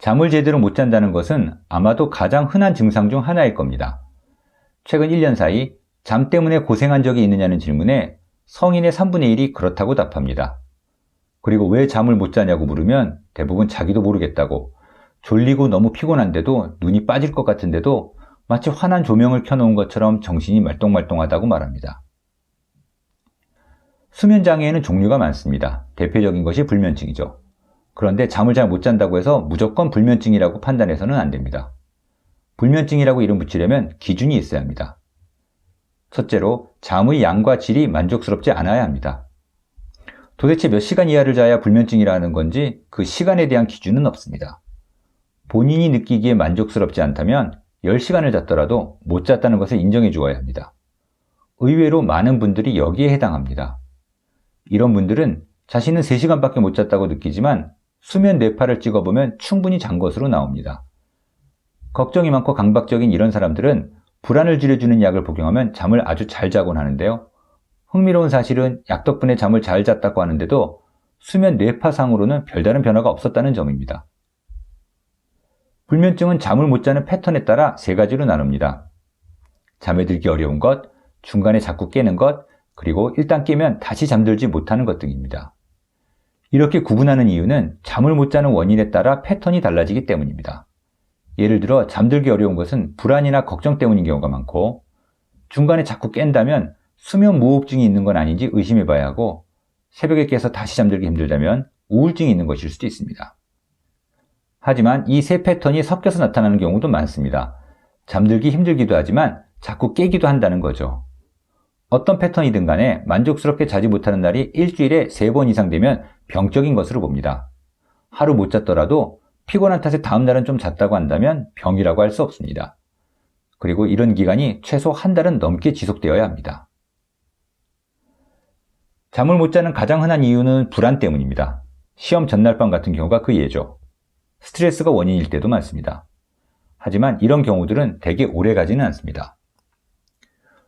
잠을 제대로 못 잔다는 것은 아마도 가장 흔한 증상 중 하나일 겁니다. 최근 1년 사이 잠 때문에 고생한 적이 있느냐는 질문에 성인의 3분의 1이 그렇다고 답합니다. 그리고 왜 잠을 못 자냐고 물으면 대부분 자기도 모르겠다고, 졸리고 너무 피곤한데도 눈이 빠질 것 같은데도 마치 환한 조명을 켜놓은 것처럼 정신이 말똥말똥하다고 말합니다. 수면장애에는 종류가 많습니다. 대표적인 것이 불면증이죠. 그런데 잠을 잘 못 잔다고 해서 무조건 불면증이라고 판단해서는 안 됩니다. 불면증이라고 이름 붙이려면 기준이 있어야 합니다. 첫째로, 잠의 양과 질이 만족스럽지 않아야 합니다. 도대체 몇 시간 이하를 자야 불면증이라는 건지 그 시간에 대한 기준은 없습니다. 본인이 느끼기에 만족스럽지 않다면 10시간을 잤더라도 못 잤다는 것을 인정해 주어야 합니다. 의외로 많은 분들이 여기에 해당합니다. 이런 분들은 자신은 3시간밖에 못 잤다고 느끼지만 수면 뇌파를 찍어보면 충분히 잔 것으로 나옵니다. 걱정이 많고 강박적인 이런 사람들은 불안을 줄여주는 약을 복용하면 잠을 아주 잘 자곤 하는데요. 흥미로운 사실은 약 덕분에 잠을 잘 잤다고 하는데도 수면 뇌파상으로는 별다른 변화가 없었다는 점입니다. 불면증은 잠을 못 자는 패턴에 따라 3가지로 나눕니다. 잠에 들기 어려운 것, 중간에 자꾸 깨는 것, 그리고 일단 깨면 다시 잠들지 못하는 것 등입니다. 이렇게 구분하는 이유는 잠을 못 자는 원인에 따라 패턴이 달라지기 때문입니다. 예를 들어 잠들기 어려운 것은 불안이나 걱정 때문인 경우가 많고, 중간에 자꾸 깬다면 수면 무호흡증이 있는 건 아닌지 의심해 봐야 하고, 새벽에 깨서 다시 잠들기 힘들다면 우울증이 있는 것일 수도 있습니다. 하지만 이 3 패턴이 섞여서 나타나는 경우도 많습니다. 잠들기 힘들기도 하지만 자꾸 깨기도 한다는 거죠. 어떤 패턴이든 간에 만족스럽게 자지 못하는 날이 일주일에 3번 이상 되면 병적인 것으로 봅니다. 하루 못 잤더라도 피곤한 탓에 다음 날은 좀 잤다고 한다면 병이라고 할 수 없습니다. 그리고 이런 기간이 최소 한 달은 넘게 지속되어야 합니다. 잠을 못 자는 가장 흔한 이유는 불안 때문입니다. 시험 전날 밤 같은 경우가 그 예죠. 스트레스가 원인일 때도 많습니다. 하지만 이런 경우들은 되게 오래 가지는 않습니다.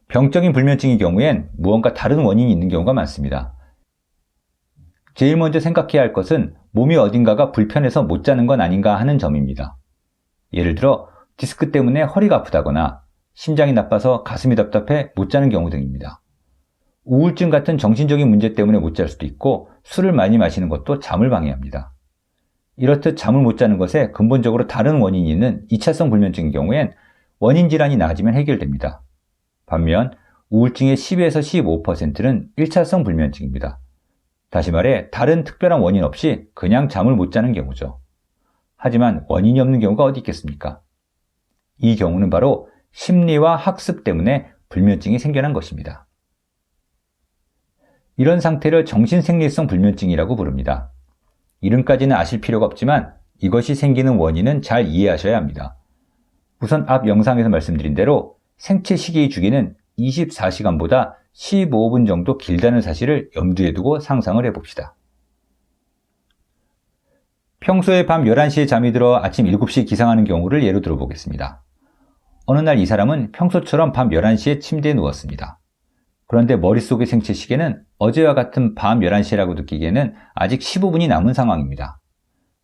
병적인 불면증의 경우엔 무언가 다른 원인이 있는 경우가 많습니다. 제일 먼저 생각해야 할 것은 몸이 어딘가가 불편해서 못 자는 건 아닌가 하는 점입니다. 예를 들어 디스크 때문에 허리가 아프다거나 심장이 나빠서 가슴이 답답해 못 자는 경우 등입니다. 우울증 같은 정신적인 문제 때문에 못 잘 수도 있고, 술을 많이 마시는 것도 잠을 방해합니다. 이렇듯 잠을 못 자는 것에 근본적으로 다른 원인이 있는 2차성 불면증의 경우엔 원인 질환이 나아지면 해결됩니다. 반면 우울증의 10에서 15%는 1차성 불면증입니다. 다시 말해 다른 특별한 원인 없이 그냥 잠을 못 자는 경우죠. 하지만 원인이 없는 경우가 어디 있겠습니까? 이 경우는 바로 심리와 학습 때문에 불면증이 생겨난 것입니다. 이런 상태를 정신생리성 불면증이라고 부릅니다. 이름까지는 아실 필요가 없지만 이것이 생기는 원인은 잘 이해하셔야 합니다. 우선 앞 영상에서 말씀드린 대로 생체 시계의 주기는 24시간보다 15분 정도 길다는 사실을 염두에 두고 상상을 해봅시다. 평소에 밤 11시에 잠이 들어 아침 7시에 기상하는 경우를 예로 들어보겠습니다. 어느 날 이 사람은 평소처럼 밤 11시에 침대에 누웠습니다. 그런데 머릿속의 생체 시계는 어제와 같은 밤 11시라고 느끼기에는 아직 15분이 남은 상황입니다.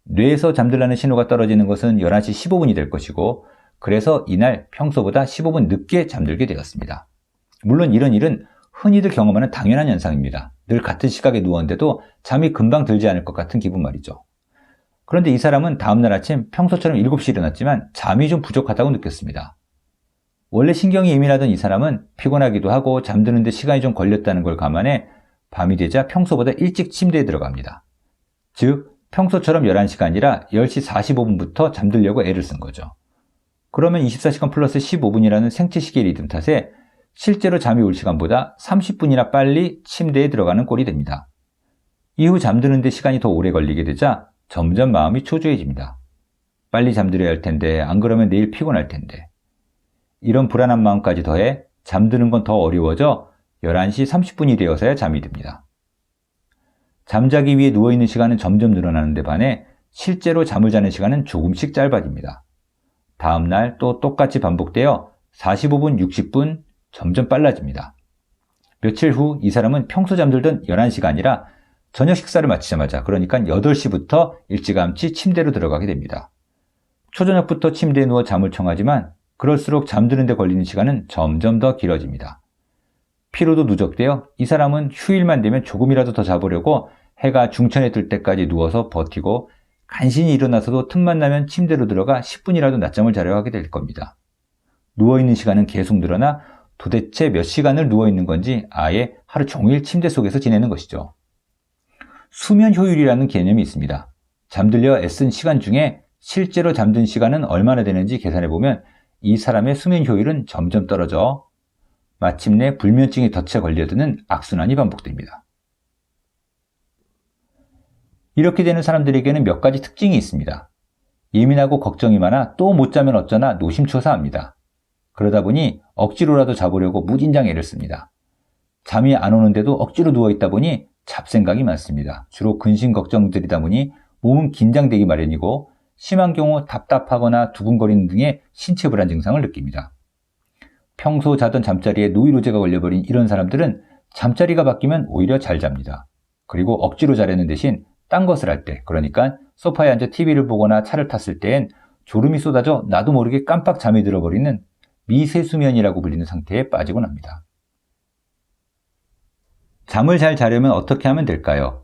뇌에서 잠들라는 신호가 떨어지는 것은 11시 15분이 될 것이고, 그래서 이날 평소보다 15분 늦게 잠들게 되었습니다. 물론 이런 일은 흔히들 경험하는 당연한 현상입니다. 늘 같은 시각에 누웠는데도 잠이 금방 들지 않을 것 같은 기분 말이죠. 그런데 이 사람은 다음날 아침 평소처럼 7시에 일어났지만 잠이 좀 부족하다고 느꼈습니다. 원래 신경이 예민하던 이 사람은 피곤하기도 하고 잠드는데 시간이 좀 걸렸다는 걸 감안해 밤이 되자 평소보다 일찍 침대에 들어갑니다. 즉 평소처럼 11시가 아니라 10시 45분부터 잠들려고 애를 쓴 거죠. 그러면 24시간 플러스 15분이라는 생체시계 리듬 탓에 실제로 잠이 올 시간보다 30분이나 빨리 침대에 들어가는 꼴이 됩니다. 이후 잠드는데 시간이 더 오래 걸리게 되자 점점 마음이 초조해집니다. 빨리 잠들어야 할 텐데, 안 그러면 내일 피곤할 텐데. 이런 불안한 마음까지 더해 잠드는 건 더 어려워져 11시 30분이 되어서야 잠이 듭니다. 잠자기 위해 누워있는 시간은 점점 늘어나는데 반해 실제로 잠을 자는 시간은 조금씩 짧아집니다. 다음날 또 똑같이 반복되어 45분, 60분 점점 빨라집니다. 며칠 후 이 사람은 평소 잠들던 11시가 아니라 저녁 식사를 마치자마자, 그러니까 8시부터 일찌감치 침대로 들어가게 됩니다. 초저녁부터 침대에 누워 잠을 청하지만 그럴수록 잠드는 데 걸리는 시간은 점점 더 길어집니다. 피로도 누적되어 이 사람은 휴일만 되면 조금이라도 더 자보려고 해가 중천에 뜰 때까지 누워서 버티고 간신히 일어나서도 틈만 나면 침대로 들어가 10분이라도 낮잠을 자려 하게 될 겁니다. 누워있는 시간은 계속 늘어나 도대체 몇 시간을 누워있는 건지 아예 하루 종일 침대 속에서 지내는 것이죠. 수면 효율이라는 개념이 있습니다. 잠들려 애쓴 시간 중에 실제로 잠든 시간은 얼마나 되는지 계산해보면 이 사람의 수면 효율은 점점 떨어져 마침내 불면증에 덫에 걸려드는 악순환이 반복됩니다. 이렇게 되는 사람들에게는 몇 가지 특징이 있습니다. 예민하고 걱정이 많아 또 못 자면 어쩌나 노심초사합니다. 그러다 보니 억지로라도 자보려고 무진장 애를 씁니다. 잠이 안 오는데도 억지로 누워있다 보니 잡생각이 많습니다. 주로 근심 걱정들이다 보니 몸은 긴장되기 마련이고 심한 경우 답답하거나 두근거리는 등의 신체 불안 증상을 느낍니다. 평소 자던 잠자리에 노이로제가 걸려버린 이런 사람들은 잠자리가 바뀌면 오히려 잘 잡니다. 그리고 억지로 자려는 대신 딴 것을 할 때, 그러니까 소파에 앉아 TV를 보거나 차를 탔을 땐 졸음이 쏟아져 나도 모르게 깜빡 잠이 들어버리는 미세수면이라고 불리는 상태에 빠지곤 합니다. 잠을 잘 자려면 어떻게 하면 될까요?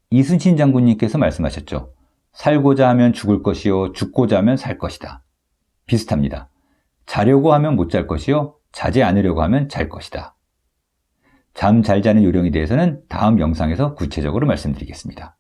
이순신 장군님께서 말씀하셨죠. 살고자 하면 죽을 것이요, 죽고자 하면 살 것이다. 비슷합니다. 자려고 하면 못 잘 것이요, 자지 않으려고 하면 잘 것이다. 잠 잘 자는 요령에 대해서는 다음 영상에서 구체적으로 말씀드리겠습니다.